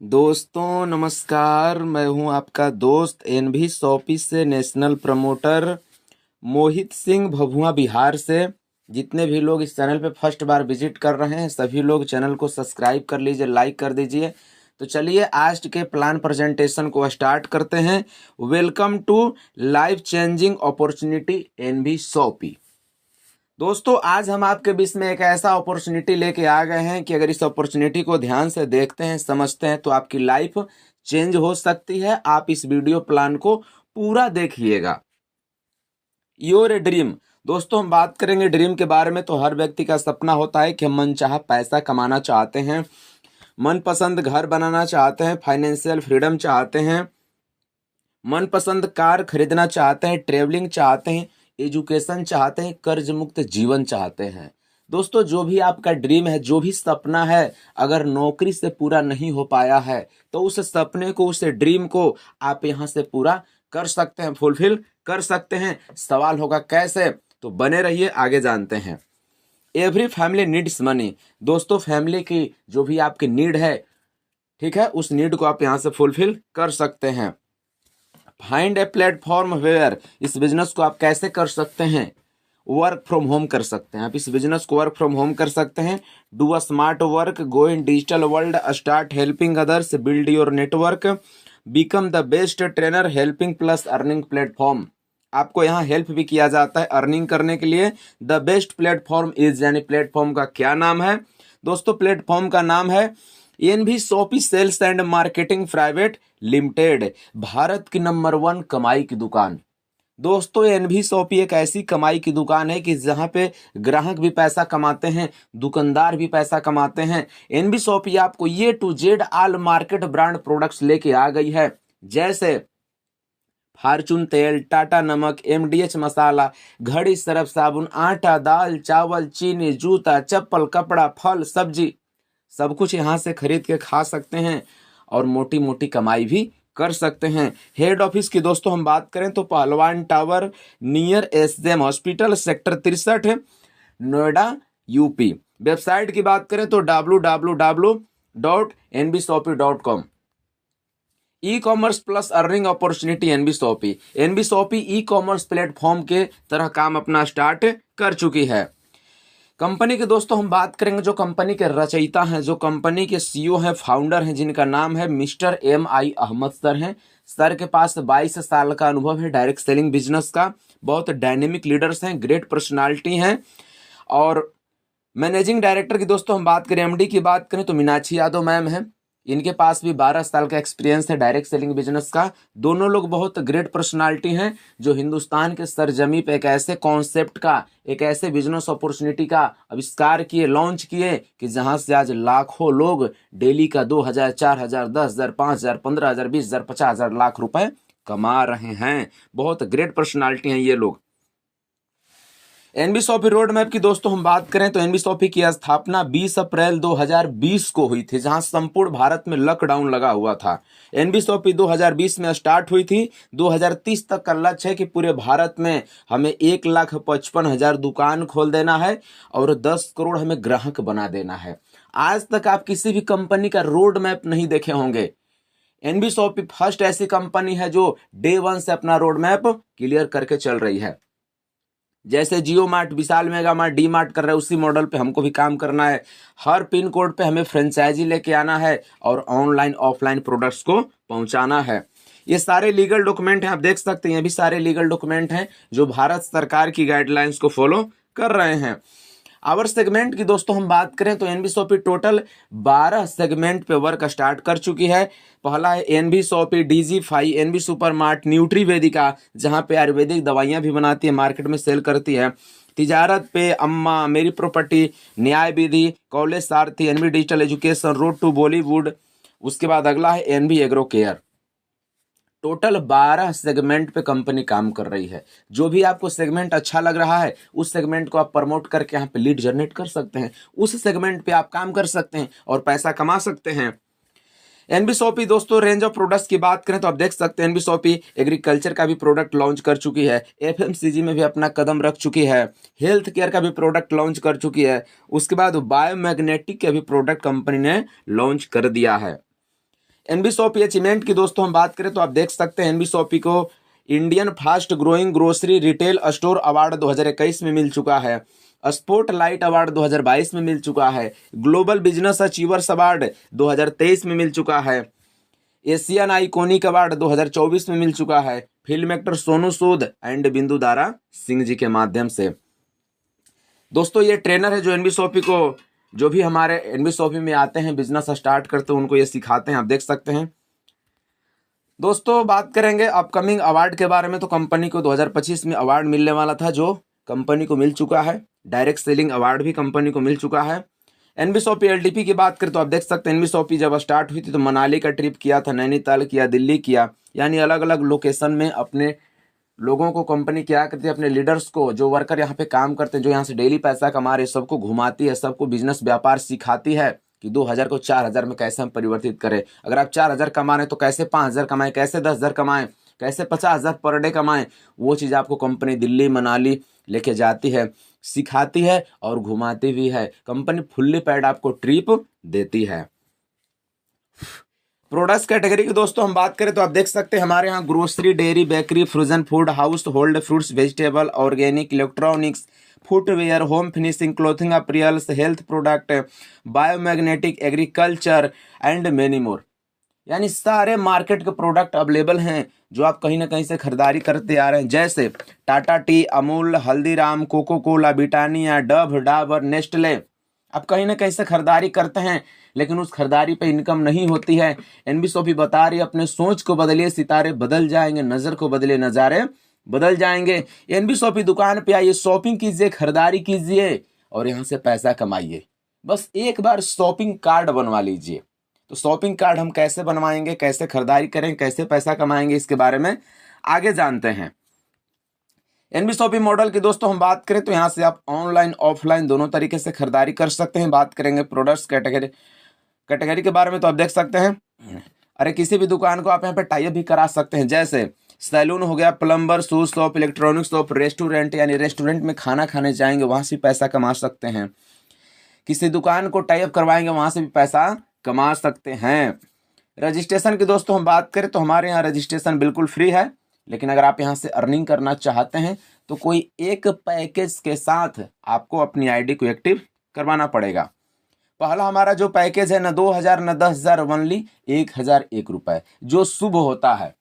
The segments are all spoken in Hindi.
दोस्तों नमस्कार। मैं हूं आपका दोस्त एनभी सोपी से नेशनल प्रमोटर मोहित सिंह, भभुआ बिहार से। जितने भी लोग इस चैनल पे फर्स्ट बार विजिट कर रहे हैं सभी लोग चैनल को सब्सक्राइब कर लीजिए, लाइक कर दीजिए। तो चलिए आज के प्लान प्रेजेंटेशन को स्टार्ट करते हैं। Welcome to life changing opportunity NB Shoppy. दोस्तों आज हम आपके बीच में एक ऐसा अपॉर्चुनिटी लेके आ गए हैं कि अगर इस अपॉर्चुनिटी को ध्यान से देखते हैं, समझते हैं तो आपकी लाइफ चेंज हो सकती है। आप इस वीडियो प्लान को पूरा देखिएगा। Your dream. दोस्तों हम बात करेंगे ड्रीम के बारे में। तो हर व्यक्ति का सपना होता है कि हम मनचाहा पैसा कमाना चाहते हैं, मनपसंद घर बनाना चाहते हैं, फाइनेंशियल फ्रीडम चाहते हैं, मनपसंद कार खरीदना चाहते हैं, ट्रेवलिंग चाहते हैं, एजुकेशन चाहते हैं, कर्ज मुक्त जीवन चाहते हैं। दोस्तों जो भी आपका ड्रीम है, जो भी सपना है, अगर नौकरी से पूरा नहीं हो पाया है तो उस सपने को, उस ड्रीम को आप यहाँ से पूरा कर सकते हैं, फुलफिल कर सकते हैं। सवाल होगा कैसे, तो बने रहिए, आगे जानते हैं। Every family needs money. दोस्तों फैमिली की जो भी आपकी नीड है, ठीक है, उस नीड को आप यहाँ से फुलफिल कर सकते हैं। Find a platform where. इस बिजनेस को आप कैसे कर सकते हैं? वर्क फ्रॉम होम कर सकते हैं। आप इस बिजनेस को वर्क फ्रॉम होम कर सकते हैं। Do a smart work, go in digital world, start helping others, build your network, become the best trainer, helping plus earning platform. आपको यहाँ हेल्प भी किया जाता है अर्निंग करने के लिए। द बेस्ट प्लेटफॉर्म इज, यानी प्लेटफॉर्म का क्या नाम है? दोस्तों प्लेटफॉर्म का नाम है NB Shopee sales and marketing private limited, Bharat की नंबर 1 कमाई की दुकान। दोस्तों एनवी सोपी एक ऐसी कमाई की दुकान है कि जहां पे ग्राहक भी पैसा कमाते हैं, दुकानदार भी पैसा कमाते हैं। एनवी सोपी आपको ये to Z all market brand products लेके आ गई है, जैसे फॉर्चून तेल, टाटा नमक, एमडीएच मसाला, घड़ी, सरफ साबुन, आटा, दाल, चावल, चीनी, जूता, चप्पल, कपड़ा, फल, सब्जी, सब कुछ यहाँ से खरीद के खा सकते हैं और मोटी मोटी कमाई भी कर सकते हैं। हेड ऑफिस की दोस्तों हम बात करें तो Pahalwan tower, near SJM hospital, sector 63, Noida, UP. Website की बात करें तो www.nbshopee.com। E commerce plus earning opportunity NB Shopee. NB Shopee e commerce platform के तरह काम अपना स्टार्ट कर चुकी है। कंपनी के दोस्तों हम बात करेंगे, जो कंपनी के रचयिता हैं, जो कंपनी के सीईओ हैं, फाउंडर हैं, जिनका नाम है मिस्टर MI अहमद सर हैं। सर के पास 22 साल का अनुभव है डायरेक्ट सेलिंग बिजनेस का। बहुत डायनेमिक लीडर्स हैं, ग्रेट पर्सनालिटी हैं। और मैनेजिंग डायरेक्टर की दोस्तों हम बात करें, MD की बात करें तो मीनाक्षी यादव मैम हैं। इनके पास भी 12 साल का एक्सपीरियंस है डायरेक्ट सेलिंग बिजनेस का। दोनों लोग बहुत ग्रेट पर्सनालिटी हैं, जो हिंदुस्तान के सरजमी पे एक ऐसे कॉन्सेप्ट का, एक ऐसे बिजनेस अपॉर्चुनिटी का आविष्कार किए, लॉन्च किए कि जहां से आज लाखों लोग डेली का 2000, 4000, 10,000, 5,000, 15,000, 20,000, 50,000 लाख रुपए कमा रहे हैं। बहुत ग्रेट पर्सनालिटी हैं ये लोग। एनबी सोपी रोड मैप की दोस्तों हम बात करें तो एनबी सोपी की स्थापना 20 अप्रैल 2020 को हुई थी, जहां संपूर्ण भारत में लॉकडाउन लगा हुआ था। एनबी सोपी 2020 में स्टार्ट हुई थी। 2030 तक का लक्ष्य है कि पूरे भारत में हमें 1,55,000 दुकान खोल देना है और 10 करोड़ हमें ग्राहक बना देना है। आज तक आप किसी भी कंपनी का रोड मैप नहीं देखे होंगे। एनबी सोपी फर्स्ट ऐसी कंपनी है जो डे 1 से अपना रोड मैप क्लियर करके चल रही है। जैसे जियो मार्ट, विशाल मेगा मार्ट, डी मार्ट कर रहे हैं, उसी मॉडल पे हमको भी काम करना है। हर पिन कोड पे हमें फ्रेंचाइजी लेके आना है और ऑनलाइन ऑफलाइन प्रोडक्ट्स को पहुंचाना है। ये सारे लीगल डॉक्यूमेंट हैं, आप देख सकते हैं, ये भी सारे लीगल डॉक्यूमेंट हैं जो भारत सरकार की गाइडलाइंस को फॉलो कर रहे हैं। आवर सेगमेंट की दोस्तों हम बात करें तो एनबी सोपी टोटल 12 सेगमेंट पे वर्क स्टार्ट कर चुकी है। पहला है NB Shoppy DG5, NB super mart, Nutri Vedika, जहां पे आयुर्वेदिक दवाइयां भी बनाती है, मार्केट में सेल करती है। तिजारत पे अम्मा, मेरी प्रॉपर्टी, न्याय विधि, college Sarathi, NB digital education, road to Bollywood. उसके बाद अगला है NB agro care. Total 12 segment पे कंपनी काम कर रही है। जो भी आपको सेगमेंट अच्छा लग रहा है उस सेगमेंट को आप प्रमोट करके यहाँ पे लीड जनरेट कर सकते हैं, उस सेगमेंट पे आप काम कर सकते हैं और पैसा कमा सकते हैं। एनबी सोपी दोस्तों रेंज ऑफ प्रोडक्ट्स की बात करें तो आप देख सकते हैं एनबी सोपी एग्रीकल्चर का भी प्रोडक्ट लॉन्च कर चुकी है, FMCG में भी अपना कदम रख चुकी है, हेल्थ केयर का भी प्रोडक्ट लॉन्च कर चुकी है। उसके बाद बायोमैग्नेटिक के भी प्रोडक्ट कंपनी ने लॉन्च कर दिया है। एनबी शॉपी अचीवमेंट की दोस्तों हम बात करें तो आप देख सकते हैं एनबी शॉपी को Indian fast growing grocery retail store award 2021 में मिल चुका है, स्पोर्ट लाइट अवार्ड 2022 में मिल चुका है, ग्लोबल बिजनेस अचीवर्स अवार्ड 2023 में मिल चुका है, एशियन आइकॉनिक अवार्ड 2024 में मिल चुका है, film actor Sonu Sood and बिंदु दारा सिंह जी के माध्यम से। दोस्तों ये ट्रेनर है जो एनबी शॉपी को, जो भी हमारे एनबी शॉपी में आते हैं बिजनेस स्टार्ट करते हैं उनको ये सिखाते हैं, आप देख सकते हैं। दोस्तों बात करेंगे अपकमिंग अवार्ड के बारे में, तो कंपनी को 2025 में अवार्ड मिलने वाला था जो कंपनी को मिल चुका है, डायरेक्ट सेलिंग अवार्ड भी कंपनी को मिल चुका है। एनबी शॉपी एलडीपी की बात करें तो आप देख सकते हैं एनबी शॉपी जब स्टार्ट हुई थी तो मनाली का ट्रिप किया था, नैनीताल किया, दिल्ली किया, यानी अलग अलग लोकेशन में अपने लोगों को कंपनी क्या करती है, अपने लीडर्स को, जो वर्कर यहाँ पे काम करते हैं, जो यहाँ से डेली पैसा कमा रहे हैं, सबको घुमाती है, सबको बिजनेस व्यापार सिखाती है कि 2000 को 4000 में कैसे हम परिवर्तित करें। अगर आप 4000 कमा रहे हैं तो कैसे 5000 कमाएं, कैसे 10,000 कमाएं, कैसे 50,000 पर डे कमाएं, वो चीज़ आपको कंपनी दिल्ली मनाली लेके जाती है, सिखाती है और घुमाती भी है। कंपनी फुल्ली पैड आपको ट्रिप देती है। प्रोडक्ट्स कैटेगरी की दोस्तों हम बात करें तो आप देख सकते हैं हमारे यहाँ grocery, dairy, bakery, frozen food, household, fruits, vegetable, organic, electronics, footwear, home finishing, clothing apparels, health product, biomagnetic, agriculture and many more, यानी सारे मार्केट के प्रोडक्ट अवेलेबल हैं जो आप कहीं ना कहीं से खरीदारी करते आ रहे हैं, जैसे Tata tea, Amul, Haldiram, Coca Cola, Britannia, Dove, Dabur, Nestle. आप कहीं ना कहीं से खरीदारी करते हैं लेकिन उस खरीदारी पे इनकम नहीं होती है। एनबी शॉपी बता रही है अपने सोच को बदलिए, सितारे बदल जाएंगे, नजर को बदले नजारे बदल जाएंगे। एनबी शॉपी दुकान पे आइए, शॉपिंग कीजिए, खरीदारी कीजिए और यहाँ से पैसा कमाइए। बस एक बार शॉपिंग कार्ड बनवा लीजिए। तो शॉपिंग कार्ड हम कैसे बनवाएंगे, कैसे खरीदारी करें, कैसे पैसा कमाएंगे, इसके बारे में आगे जानते हैं। एनबी शॉपी मॉडल की दोस्तों हम बात करें तो यहाँ से आप ऑनलाइन ऑफलाइन दोनों तरीके से खरीदारी कर सकते हैं। बात करेंगे प्रोडक्ट्स कैटेगरी के बारे में तो आप देख सकते हैं, अरे किसी भी दुकान को आप यहाँ पे टाइप भी करा सकते हैं, जैसे सैलून हो गया, plumber, shoes shop, electronic shop, restaurant, यानी रेस्टोरेंट में खाना खाने जाएंगे वहां से पैसा कमा सकते हैं। किसी दुकान को टाइप करवाएंगे वहां से भी पैसा कमा सकते हैं। रजिस्ट्रेशन की दोस्तों हम बात करें तो हमारे यहाँ रजिस्ट्रेशन बिल्कुल फ्री है, लेकिन अगर आप यहाँ से अर्निंग करना चाहते हैं तो कोई एक पैकेज के साथ आपको अपनी आईडी को एक्टिव करवाना पड़ेगा। पहला हमारा जो पैकेज है न 2000 न 10,000, ओनली 1001 रुपए, जो शुभ होता है।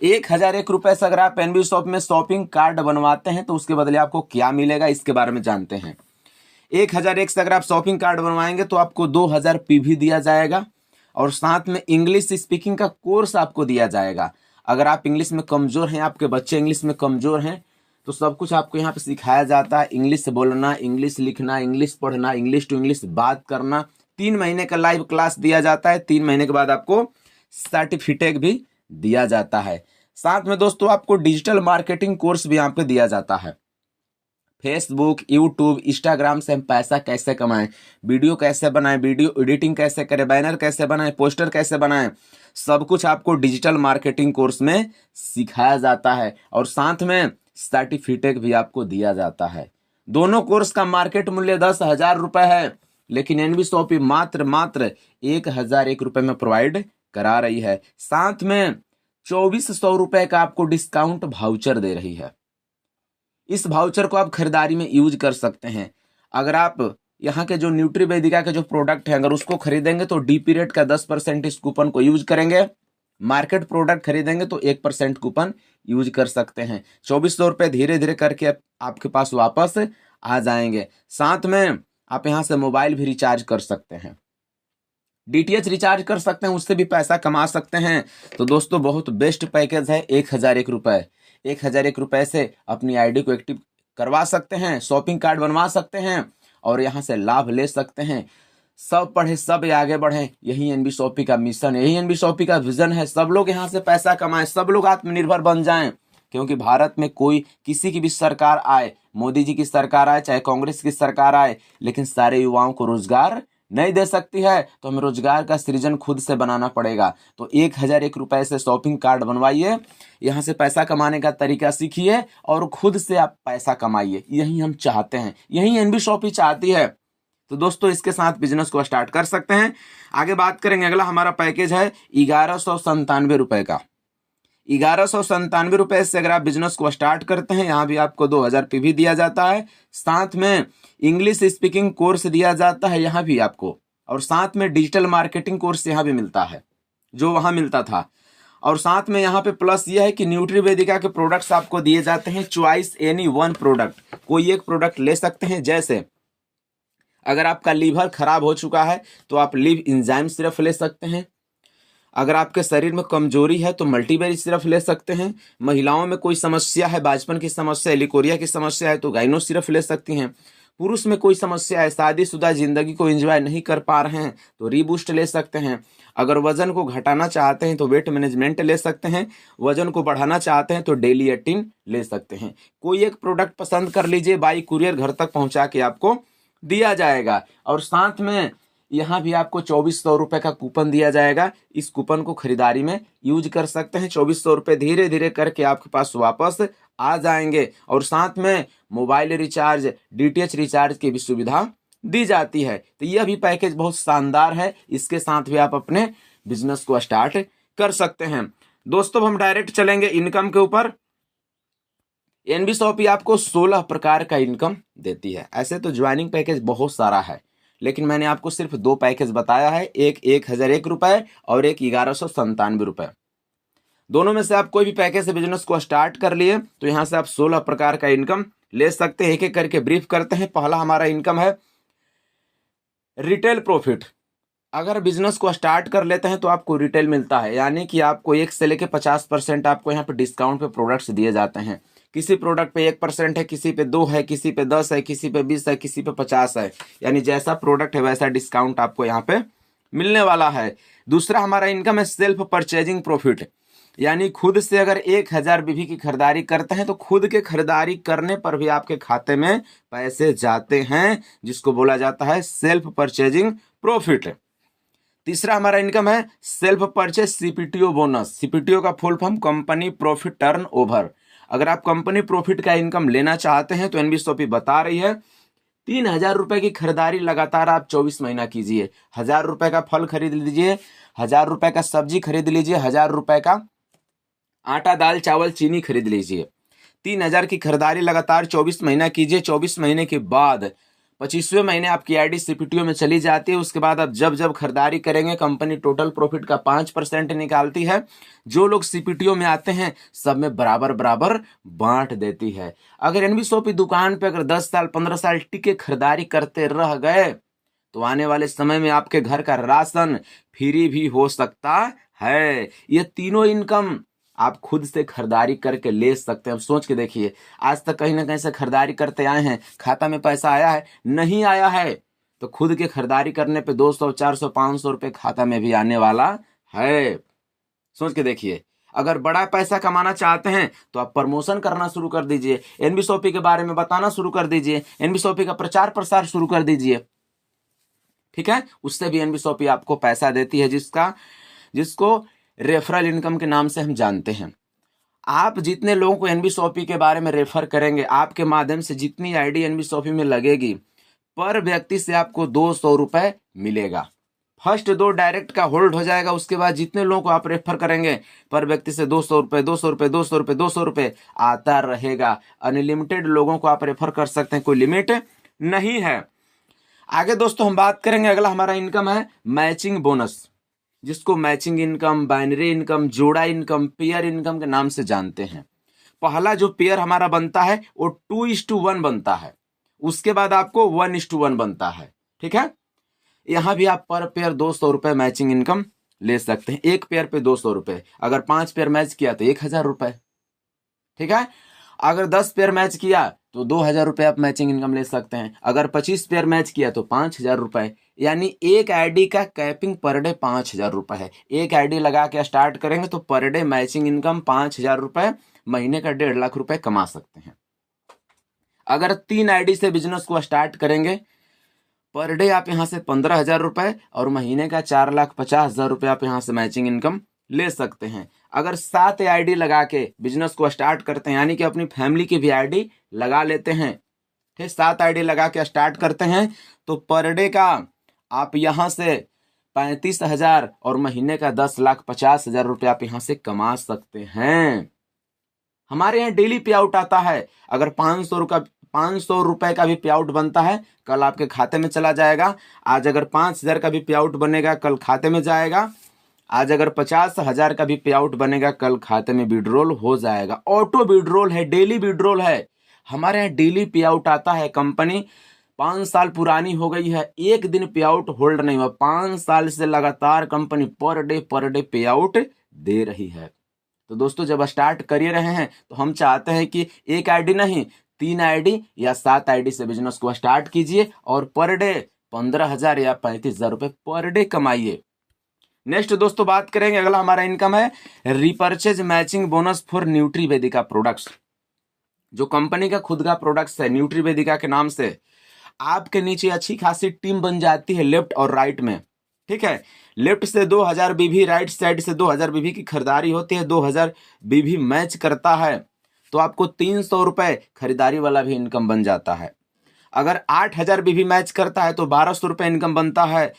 1001 रुपए से अगर आप एनबी शॉप में शॉपिंग कार्ड बनवाते हैं तो उसके बदले आपको क्या मिलेगा, इसके बारे में जानते हैं। 1001 से अगर आप शॉपिंग कार्ड बनवाएंगे तो आपको 2000 पीवी दिया जाएगा और साथ में इंग्लिश स्पीकिंग का कोर्स आपको दिया जाएगा। अगर आप इंग्लिश में कमजोर हैं, आपके बच्चे इंग्लिश में कमजोर हैं, तो सब कुछ आपको यहाँ पे सिखाया जाता है। इंग्लिश बोलना, इंग्लिश लिखना, इंग्लिश पढ़ना, इंग्लिश टू इंग्लिश बात करना। 3 महीने का लाइव क्लास दिया जाता है। 3 महीने के बाद आपको सर्टिफिकेट भी दिया जाता है। साथ में दोस्तों आपको डिजिटल मार्केटिंग कोर्स भी यहाँ पे दिया जाता है। फेसबुक, यूट्यूब, इंस्टाग्राम से हम पैसा कैसे कमाएं, वीडियो कैसे बनाएं, वीडियो एडिटिंग कैसे करें, बैनर कैसे बनाएं, पोस्टर कैसे बनाएं, सब कुछ आपको डिजिटल मार्केटिंग कोर्स में सिखाया जाता है और साथ में सर्टिफिकेट भी आपको दिया जाता है। दोनों कोर्स का मार्केट मूल्य 10,000 रुपए है, लेकिन एनबी शॉपी मात्र 1001 रुपए में प्रोवाइड करा रही है। साथ में 2400 रुपए का आपको डिस्काउंट वाउचर दे रही है। इस वाउचर को आप खरीदारी में यूज कर सकते हैं। अगर आप यहाँ के जो न्यूट्री वेदिका के जो प्रोडक्ट है अगर उसको खरीदेंगे तो डीपी रेट का 10% इस कूपन को यूज करेंगे। मार्केट प्रोडक्ट खरीदेंगे तो 1% कूपन यूज कर सकते हैं। 2400 रुपये धीरे धीरे करके आपके पास वापस आ जाएंगे। साथ में आप यहाँ से मोबाइल भी रिचार्ज कर सकते हैं, डीटीएच रिचार्ज कर सकते हैं, उससे भी पैसा कमा सकते हैं। तो दोस्तों बहुत बेस्ट पैकेज है 1001 रुपये। 1001 रुपये से अपनी आईडी को एक्टिव करवा सकते हैं, शॉपिंग कार्ड बनवा सकते हैं और यहाँ से लाभ ले सकते हैं। सब पढ़े सब आगे बढ़े, यही एनबी शॉपी का मिशन है, यही एनबी शॉपी का विजन है। सब लोग यहाँ से पैसा कमाएं, सब लोग आत्मनिर्भर बन जाएं, क्योंकि भारत में कोई किसी की भी सरकार आए, मोदी जी की सरकार आए चाहे कांग्रेस की सरकार आए, लेकिन सारे युवाओं को रोजगार नहीं दे सकती है। तो हमें रोजगार का सृजन खुद से बनाना पड़ेगा। तो 1001 रुपए से शॉपिंग कार्ड बनवाइए, यहाँ से पैसा कमाने का तरीका सीखिए और खुद से आप पैसा कमाइए। यही हम चाहते हैं, यही एनबी शॉपी चाहती है। तो दोस्तों इसके साथ बिजनेस को स्टार्ट कर सकते हैं। आगे बात करेंगे, अगला हमारा पैकेज है 1197 रुपए का। 1197 रुपए से अगर आप बिजनेस को स्टार्ट करते हैं, यहाँ भी आपको 2000 पीवी दिया जाता है, साथ में इंग्लिश स्पीकिंग कोर्स दिया जाता है यहाँ भी आपको, और साथ में डिजिटल मार्केटिंग कोर्स यहाँ भी मिलता है जो वहाँ मिलता था, और साथ में यहाँ पे प्लस ये है कि न्यूट्रीवेदिका के प्रोडक्ट्स आपको दिए जाते हैं, चॉइस एनी वन प्रोडक्ट, कोई एक प्रोडक्ट ले सकते हैं। जैसे अगर आपका लीवर खराब हो चुका है तो आप लिव इंजाइम सिरप ले सकते हैं, अगर आपके शरीर में कमजोरी है तो मल्टीबेरी सिरप ले सकते हैं, महिलाओं में कोई समस्या है, बांझपन की समस्या, एलिकोरिया की समस्या है तो गाइनो सिरप ले सकती हैं, पुरुष में कोई समस्या है, शादीशुदा जिंदगी को एंजॉय नहीं कर पा रहे हैं तो रीबूस्ट ले सकते हैं, अगर वजन को घटाना चाहते हैं तो वेट मैनेजमेंट ले सकते हैं, वजन को बढ़ाना चाहते हैं तो डेली 18 ले सकते हैं। कोई एक प्रोडक्ट पसंद कर लीजिए, बाई कुरियर घर तक पहुंचा के आपको दिया जाएगा, और साथ में यहाँ भी आपको 2400 रुपए का कूपन दिया जाएगा। इस कूपन को खरीदारी में यूज कर सकते हैं। 2400 रुपए धीरे धीरे करके आपके पास वापस आ जाएंगे, और साथ में मोबाइल रिचार्ज, डीटीएच रिचार्ज की भी सुविधा दी जाती है। तो यह भी पैकेज बहुत शानदार है, इसके साथ भी आप अपने बिजनेस को स्टार्ट कर सकते हैं। दोस्तों हम डायरेक्ट चलेंगे इनकम के ऊपर। एनबी शॉपी आपको 16 प्रकार का इनकम देती है। ऐसे तो ज्वाइनिंग पैकेज बहुत सारा है, लेकिन मैंने आपको सिर्फ 2 पैकेज बताया है, एक 1001 रुपए और एक 1197 रुपए। दोनों में से आप कोई भी पैकेज से बिजनेस को स्टार्ट कर लिए तो यहाँ से आप 16 प्रकार का इनकम ले सकते हैं। एक एक करके ब्रीफ करते हैं। पहला हमारा इनकम है रिटेल प्रॉफिट। अगर बिजनेस को स्टार्ट कर लेते हैं तो आपको रिटेल मिलता है, यानी कि आपको 1 से लेके 50% आपको यहाँ पे डिस्काउंट पे प्रोडक्ट्स दिए जाते हैं। किसी प्रोडक्ट पे 1% है, किसी पे 2 है, किसी पे 10 है, किसी पे 20 है, किसी पे 50 है, यानी जैसा प्रोडक्ट है वैसा डिस्काउंट आपको यहाँ पे मिलने वाला है। दूसरा हमारा इनकम है सेल्फ परचेजिंग प्रॉफिट, यानी खुद से अगर 1000 बीवी की खरीदारी करते हैं तो खुद के खरीदारी करने पर भी आपके खाते में पैसे जाते हैं, जिसको बोला जाता है सेल्फ परचेजिंग प्रॉफिट। तीसरा हमारा इनकम है सेल्फ परचेज सीपीटीओ बोनस। सीपीटीओ का full form company profit turn over. अगर आप कंपनी प्रॉफिट का इनकम लेना चाहते हैं तो एनबी शॉपी बता रही है 3000 रुपए की खरीदारी लगातार आप 24 महीना कीजिए। 1000 रुपए का फल खरीद लीजिए, 1000 रुपए का सब्जी खरीद लीजिए, 1000 रुपए का आटा दाल चावल चीनी खरीद लीजिए। 3000 की खरीदारी लगातार 24 महीना कीजिए। 24 महीने के बाद 25वें महीने आपकी आईडी सीपीटीओ में चली जाती है। उसके बाद आप जब जब खरीदारी करेंगे कंपनी टोटल प्रॉफिट का 5% निकालती है। जो लोग सीपीटीओ में आते हैं सब में बराबर बराबर बांट देती है। अगर एनबी शॉपी दुकान पे अगर 10 साल 15 साल टिके खरीदारी करते रह गए तो आने वाले समय में आपके घर का राशन फ्री भी हो सकता है। ये तीनों इनकम आप खुद से खरीदारी करके ले सकते हैं। अब सोच के देखिए, आज तक कहीं ना कहीं से खरीदारी करते आए हैं, खाता में पैसा आया है? नहीं आया है। तो खुद के खरीदारी करने पे 200 400 500 रुपए खाता में भी आने वाला है। सोच के देखिए, अगर बड़ा पैसा कमाना चाहते हैं तो आप प्रमोशन करना शुरू कर दीजिए, एनबी शॉपी के बारे में बताना शुरू कर दीजिए, एनबी शॉपी का प्रचार प्रसार शुरू कर दीजिए। ठीक है, उससे भी एनबी शॉपी आपको पैसा देती है, जिसको रेफरल इनकम के नाम से हम जानते हैं। आप जितने लोगों को एनबी शॉपी के बारे में रेफर करेंगे, आपके माध्यम से जितनी आईडी एनबी शॉपी में लगेगी, पर व्यक्ति से आपको 200 रुपए मिलेगा। फर्स्ट 2 डायरेक्ट का होल्ड हो जाएगा, उसके बाद जितने लोगों को आप रेफर करेंगे पर व्यक्ति से 200 रुपए 200 रुपए 200 रुपए 200 रुपए आता रहेगा। अनलिमिटेड लोगों को आप रेफर कर सकते हैं, कोई लिमिट नहीं है। आगे दोस्तों हम बात करेंगे, अगला हमारा इनकम है मैचिंग बोनस, जिसको मैचिंग इनकम, बाइनरी इनकम, जोड़ा इनकम, पेयर इनकम के नाम से जानते हैं। पहला जो पेयर हमारा बनता है वो 2:1 बनता है, उसके बाद आपको 1:1 बनता है। ठीक है, यहां भी आप पर पेयर 200 रुपए मैचिंग इनकम ले सकते हैं। एक पेयर पे 200 रुपए, अगर 5 पेयर मैच किया तो 1000 रुपए। ठीक है, अगर 10 पेयर मैच किया तो 2000 रुपए आप मैचिंग इनकम ले सकते हैं। अगर 25 पेयर मैच किया तो 5000 रुपए, यानी एक आईडी का कैपिंग पर डे 5000 रुपए है। एक आईडी लगा के स्टार्ट करेंगे तो पर डे मैचिंग इनकम 5000 रुपए, महीने का 1.5 लाख रुपए कमा सकते हैं। अगर 3 आईडी से बिजनेस को स्टार्ट करेंगे, पर डे आप यहां से 15,000 रुपए और महीने का 4,50,000 रुपए आप यहां से मैचिंग इनकम ले सकते हैं। अगर 7 आईडी लगा के बिजनेस को स्टार्ट करते हैं, यानी कि अपनी फैमिली की भी आईडी लगा लेते हैं, ठीक, 7 आईडी लगा के स्टार्ट करते हैं तो पर डे का आप यहाँ से 35,000 और महीने का 10,50,000 रुपये आप यहाँ से कमा सकते हैं। हमारे यहाँ डेली पे आउट आता है। अगर 500 रुपए का भी पे आउट बनता है कल आपके खाते में चला जाएगा। आज अगर 5,000 का भी पे आउट बनेगा कल खाते में जाएगा। आज अगर 50,000 का भी पे आउट बनेगा कल खाते में विड्रॉल हो जाएगा। ऑटो विड्रॉल है, डेली विड्रॉल है। हमारे यहाँ डेली पे आउट आता है। कंपनी 5 साल पुरानी हो गई है, एक दिन पे आउट होल्ड नहीं हुआ। 5 साल से लगातार कंपनी पर डे पे आउट दे रही है। तो दोस्तों जब स्टार्ट कर रहे हैं तो हम चाहते हैं कि एक आईडी नहीं 3 आईडी या 7 आईडी से बिजनेस को स्टार्ट कीजिए और पर डे 15,000 या 35,000 रुपए पर डे कमाइए। नेक्स्ट दोस्तों बात करेंगे, अगला हमारा इनकम है repurchase matching bonus for Nutrivedika products. जो कंपनी का खुद का प्रोडक्ट्स है न्यूट्रीवेदिका के नाम से, आपके नीचे अच्छी खासी टीम बन जाती है लेफ्ट और राइट में। ठीक है, लेफ्ट से 2000 बीवी, राइट साइड से 2000 बीवी की खरीदारी होती है। 2000 बीवी मैच करता है तो आपको 300 रुपए खरीदारी वाला भी इनकम बन जाता है। अगर 8000 बीवी मैच करता है तो 1200 रुपए इनकम बनता है।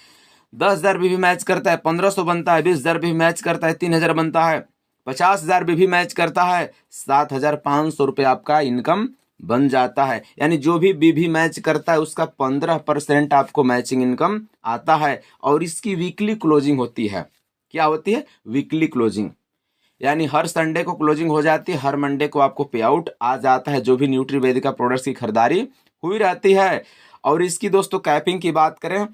10,000 बीवी मैच करता है 1500 बनता है। 20,000 बीवी मैच करता है 3,000 बनता है। 50,000 बीवी मैच करता है 7,500 रुपये आपका इनकम बन जाता है। यानी जो भी बीवी मैच करता है उसका 15% आपको मैचिंग इनकम आता है। और इसकी वीकली क्लोजिंग होती है। क्या होती है? वीकली क्लोजिंग, यानी हर संडे को क्लोजिंग हो जाती है, हर मंडे को आपको पे आउट आ जाता है जो भी न्यूट्रीवेदिका प्रोडक्ट्स की खरीदारी हुई रहती है। और इसकी दोस्तों कैपिंग की बात करें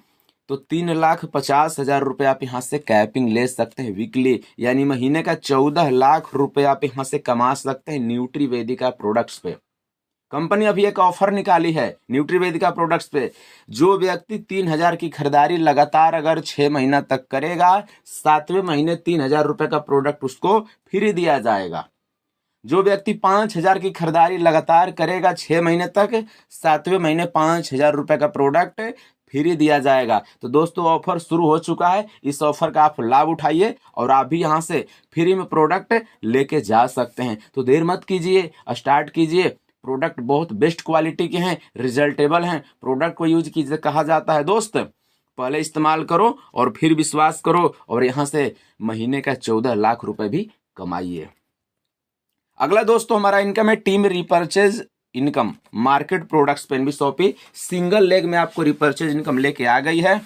तो 3,50,000 रुपये आप यहाँ से कैपिंग ले सकते हैं वीकली, यानी महीने का 14 लाख रुपए आप यहाँ से कमा सकते हैं न्यूट्रीवेदिका प्रोडक्ट्स पे। कंपनी अभी एक ऑफर निकाली है न्यूट्रीवेदिका प्रोडक्ट्स पे। जो व्यक्ति 3,000 की खरीदारी लगातार अगर 6 महीना तक करेगा, 7वें महीने 3,000 रुपए का प्रोडक्ट उसको फ्री दिया जाएगा। जो व्यक्ति 5,000 की खरीदारी लगातार करेगा 6 महीने तक, 7वें महीने 5,000 रुपए का प्रोडक्ट फ्री दिया जाएगा। तो दोस्तों ऑफर शुरू हो चुका है, इस ऑफर का आप लाभ उठाइए और आप भी यहाँ से फ्री में प्रोडक्ट लेके जा सकते हैं। तो देर मत कीजिए, स्टार्ट कीजिए। प्रोडक्ट बहुत बेस्ट क्वालिटी के हैं, रिजल्टेबल हैं। प्रोडक्ट को यूज कीजिए, कहा जाता है दोस्त पहले इस्तेमाल करो और फिर विश्वास करो और यहाँ से महीने का 14 लाख रुपए भी कमाइए। अगला दोस्तों हमारा इनकम है team repurchase income market products पे एनबीशॉपी। सिंगल लेग में आपको रिपर्चेज इनकम लेके आ गई है।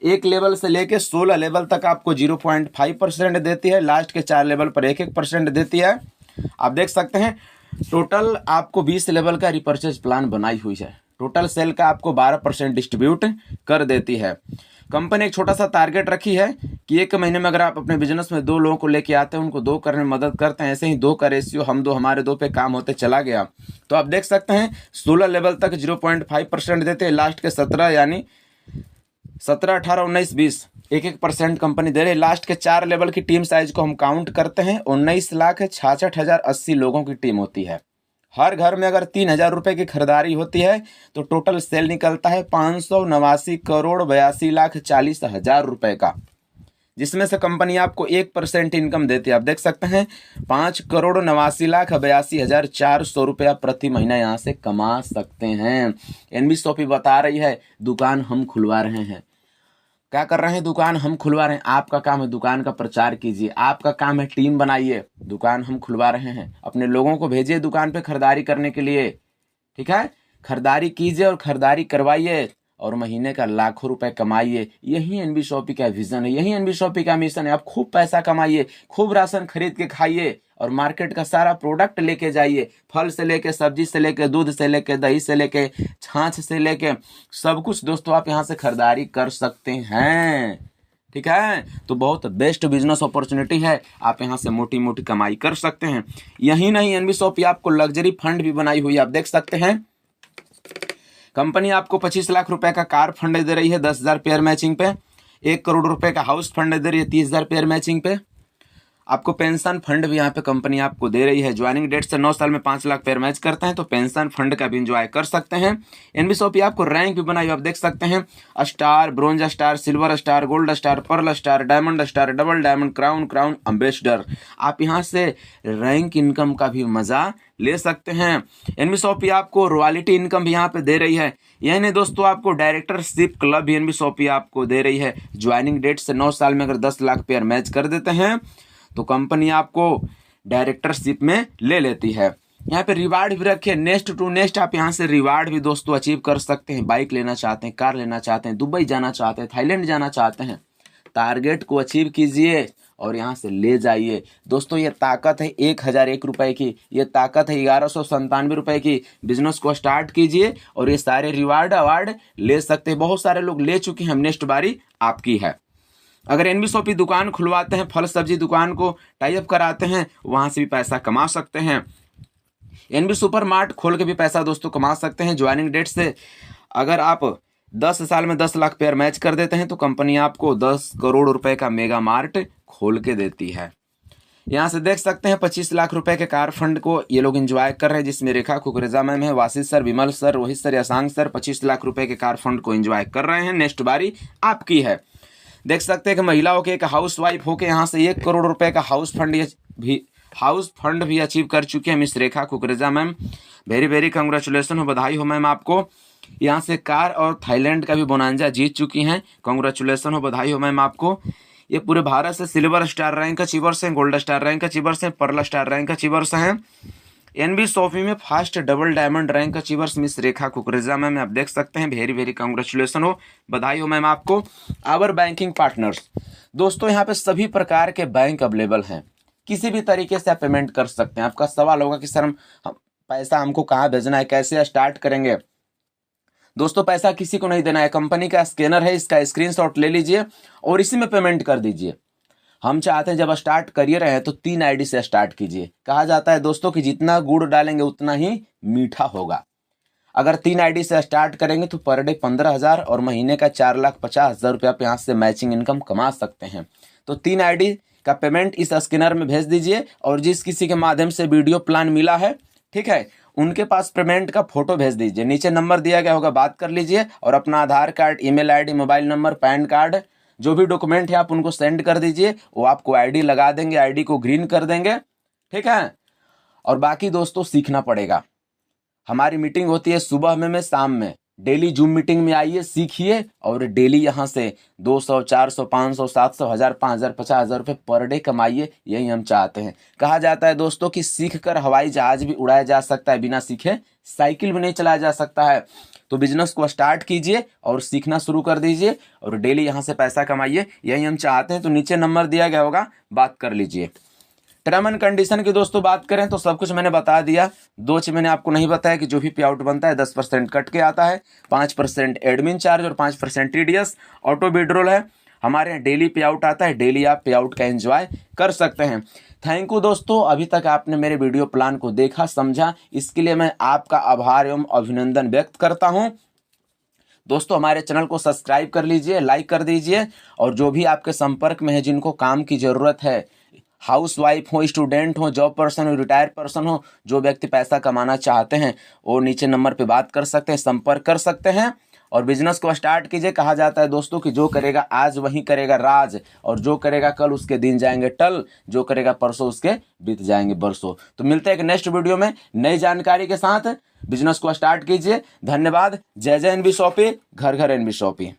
एक लेवल से लेके 16 लेवल तक आपको 0.5% देती है। लास्ट के 4 लेवल पर 1% देती है। आप देख सकते हैं टोटल आपको 20 लेवल का रिपर्चेज प्लान बनाई हुई है। टोटल सेल का आपको 12% डिस्ट्रीब्यूट कर देती है। कंपनी एक छोटा सा टारगेट रखी है कि 1 महीने में अगर आप अपने बिजनेस में 2 लोगों को लेके आते हैं, उनको 2 करने में मदद करते हैं, ऐसे ही 2 का रेशियो हम 2 हमारे 2 पे काम होते चला गया। तो आप देख सकते हैं 16 लेवल तक 0.5% देते हैं। लास्ट के 17 यानी 17, 18, 19, 20 1% कंपनी दे रही है। लास्ट के 4 लेवल की टीम साइज को हम काउंट करते हैं 19,66,080 लोगों की टीम होती है। हर घर में अगर 3,000 रुपए की खरीदारी होती है तो टोटल सेल निकलता है 589,82,40,000 रुपए का, जिसमें से कंपनी आपको 1% इनकम देती है। आप देख सकते हैं 5,89,82,400 रुपया प्रति महीना यहाँ से कमा सकते हैं। एनबीशॉपी बता रही है दुकान हम खुलवा रहे हैं। क्या कर रहे हैं? दुकान हम खुलवा रहे हैं। आपका काम है दुकान का प्रचार कीजिए, आपका काम है टीम बनाइए। दुकान हम खुलवा रहे हैं, अपने लोगों को भेजिए दुकान पे खरीदारी करने के लिए। ठीक है, खरीदारी कीजिए और खरीदारी करवाइए और महीने का लाखों रुपए कमाइए। यही एनबीशॉपी का विजन है, यही एनबीशॉपी का मिशन है। आप खूब पैसा कमाइए, खूब राशन खरीद के खाइए और मार्केट का सारा प्रोडक्ट लेके जाइए। फल से लेके, सब्जी से लेके, दूध से लेके, दही से लेके, छाछ से लेके सब कुछ दोस्तों आप यहाँ से खरीदारी कर सकते हैं। ठीक है, तो बहुत बेस्ट बिजनेस अपॉर्चुनिटी है। आप यहाँ से मोटी मोटी कमाई कर सकते हैं। यही नहीं, एनबीशॉपी आपको लग्जरी फंड भी बनाई हुई है। आप देख सकते हैं कंपनी आपको 25 लाख रुपए का कार फंड दे रही है 10,000 पेयर मैचिंग पे। 1 करोड़ रुपए का हाउस फंड दे रही है 30,000 पेयर मैचिंग पे। आपको पेंशन फंड भी यहाँ पे कंपनी आपको दे रही है। ज्वाइनिंग डेट से 9 साल में 5 लाख पेयर मैच करते हैं तो पेंशन फंड का भी इंजॉय कर सकते हैं। एनबी शॉपी आपको रैंक भी बनाई, आप देख सकते हैं, star, bronze star, silver star, gold star, pearl star, diamond star, double diamond, crown, crown ambassador. आप यहाँ से रैंक इनकम का भी मजा ले सकते हैं। एनबी शॉपी आपको रॉयल्टी इनकम भी यहाँ पे दे रही है। यही नहीं दोस्तों, आपको डायरेक्टरशिप क्लब भी एनबी शॉपी आपको दे रही है। ज्वाइनिंग डेट से 9 साल में अगर 10 लाख पेयर मैच कर देते हैं तो कंपनी आपको डायरेक्टरशिप में ले लेती है। यहाँ पे रिवार्ड भी रखे, नेक्स्ट टू नेक्स्ट आप यहाँ से रिवार्ड भी दोस्तों अचीव कर सकते हैं। बाइक लेना चाहते हैं, कार लेना चाहते हैं, दुबई जाना चाहते हैं, थाईलैंड जाना चाहते हैं, टारगेट को अचीव कीजिए और यहाँ से ले जाइए। दोस्तों ये ताकत है 1001 रुपए की, ये ताकत है 1197 रुपए की। बिजनेस को स्टार्ट कीजिए और ये सारे रिवार्ड अवार्ड ले सकते हैं। बहुत सारे लोग ले चुके हैं, नेक्स्ट बारी आपकी है। अगर एनबी शॉपी दुकान खुलवाते हैं, फल सब्जी दुकान को टाई अप कराते हैं, वहां से भी पैसा कमा सकते हैं। एनबी सुपर मार्ट खोल के भी पैसा दोस्तों कमा सकते हैं। ज्वाइनिंग डेट से अगर आप 10 साल में 10 लाख पेयर मैच कर देते हैं तो कंपनी आपको 10 करोड़ रुपए का मेगा मार्ट खोल के देती है। यहाँ से देख सकते हैं 25 लाख रुपए के कार फंड को ये लोग एंजॉय कर रहे हैं, जिसमें रेखा कुकरेजा मैम है, Wasit sir, Vimal sir, Rohit sir, Yashank sir 25 lakh रुपए के कार फंड को एंजॉय कर रहे हैं। नेक्स्ट बारी आपकी है। देख सकते हैं कि महिलाओं के एक हाउस वाइफ होकर यहाँ से 1 करोड़ रुपए का हाउस फंड भी अचीव कर चुके हैं miss Rekha Kukreja ma'am. Very very congratulation हो, बधाई हो मैम आपको। यहाँ से कार और थाईलैंड का भी बोनांजा जीत चुकी हैं, कांग्रेचुलेसन हो, बधाई हो मैम आपको। ये पूरे भारत से सिल्वर स्टार रैंक अचीवर्स हैं, गोल्ड स्टार रैंक अचीवर्स हैं, पर्ल स्टार रैंक अचीवर्स हैं। एनबी शॉपी में first double diamond rank achievers miss Rekha Kukreja ma'am, आप देख सकते हैं। वेरी वेरी कांग्रेचुलेसन हो, बधाई हो मैम आपको। आवर बैंकिंग पार्टनर्स, दोस्तों यहाँ पे सभी प्रकार के बैंक अवेलेबल हैं, किसी भी तरीके से आप पेमेंट कर सकते हैं। आपका सवाल होगा कि सर हम पैसा हमको कहाँ भेजना है, कैसे स्टार्ट करेंगे। दोस्तों पैसा किसी को नहीं देना है, कंपनी का स्कैनर है, इसका स्क्रीनशॉट ले लीजिए और इसी में पेमेंट कर दीजिए। हम चाहते हैं जब स्टार्ट करिए रहे तो 3 आईडी से स्टार्ट कीजिए। कहा जाता है दोस्तों कि जितना गुड़ डालेंगे उतना ही मीठा होगा। अगर 3 आईडी से स्टार्ट करेंगे तो पर डे 15,000 और महीने का 4,50,000 रुपये आप यहाँ से मैचिंग इनकम कमा सकते हैं। तो 3 आईडी का पेमेंट इस स्कैनर में भेज दीजिए और जिस किसी के माध्यम से वीडियो प्लान मिला है, ठीक है, उनके पास पेमेंट का फोटो भेज दीजिए। नीचे नंबर दिया गया होगा, बात कर लीजिए और अपना Aadhaar card, email ID, mobile number, PAN card, जो भी डॉक्यूमेंट है आप उनको सेंड कर दीजिए। वो आपको आईडी लगा देंगे, आईडी को ग्रीन कर देंगे, ठीक है। और बाकी दोस्तों सीखना पड़ेगा। हमारी मीटिंग होती है सुबह में शाम में। डेली जूम मीटिंग में आइए, सीखिए और डेली यहाँ से 200, 400, 500, 700, 1000, 5000, 50,000 रुपये पर डे कमाइए। यही हम चाहते हैं। कहा जाता है दोस्तों कि सीख कर हवाई जहाज भी उड़ाया जा सकता है, बिना सीखे साइकिल भी नहीं चलाया जा सकता है। तो बिजनेस को स्टार्ट कीजिए और सीखना शुरू कर दीजिए और डेली यहाँ से पैसा कमाइए, यही हम चाहते हैं। तो नीचे नंबर दिया गया होगा, बात कर लीजिए। टर्म एंड कंडीशन की दोस्तों बात करें तो सब कुछ मैंने बता दिया। 2 चीज मैंने आपको नहीं बताया कि जो भी पे आउट बनता है 10% कट के आता है, 5% एडमिन चार्ज और 5% टीडीएस। ऑटो विड्रॉल है, हमारे यहाँ डेली पे आउट आता है, डेली आप पे आउट का एंजॉय कर सकते हैं। थैंक यू दोस्तों, अभी तक आपने मेरे वीडियो प्लान को देखा, समझा, इसके लिए मैं आपका आभार एवं अभिनंदन व्यक्त करता हूँ। दोस्तों हमारे चैनल को सब्सक्राइब कर लीजिए, लाइक कर दीजिए और जो भी आपके संपर्क में है, जिनको काम की जरूरत है, हाउस वाइफ हो, स्टूडेंट हो, जॉब पर्सन हो, रिटायर्ड पर्सन हो, जो व्यक्ति पैसा कमाना चाहते हैं वो नीचे नंबर पे बात कर सकते हैं, संपर्क कर सकते हैं और बिजनेस को स्टार्ट कीजिए। कहा जाता है दोस्तों कि जो करेगा आज वही करेगा राज, और जो करेगा कल उसके दिन जाएंगे टल, जो करेगा परसों उसके बीत जाएंगे बरसों। तो मिलते हैं एक नेक्स्ट वीडियो में नई जानकारी के साथ। बिजनेस को स्टार्ट कीजिए। धन्यवाद। जय जय एनबी शॉपी, घर घर एनबी शॉपी।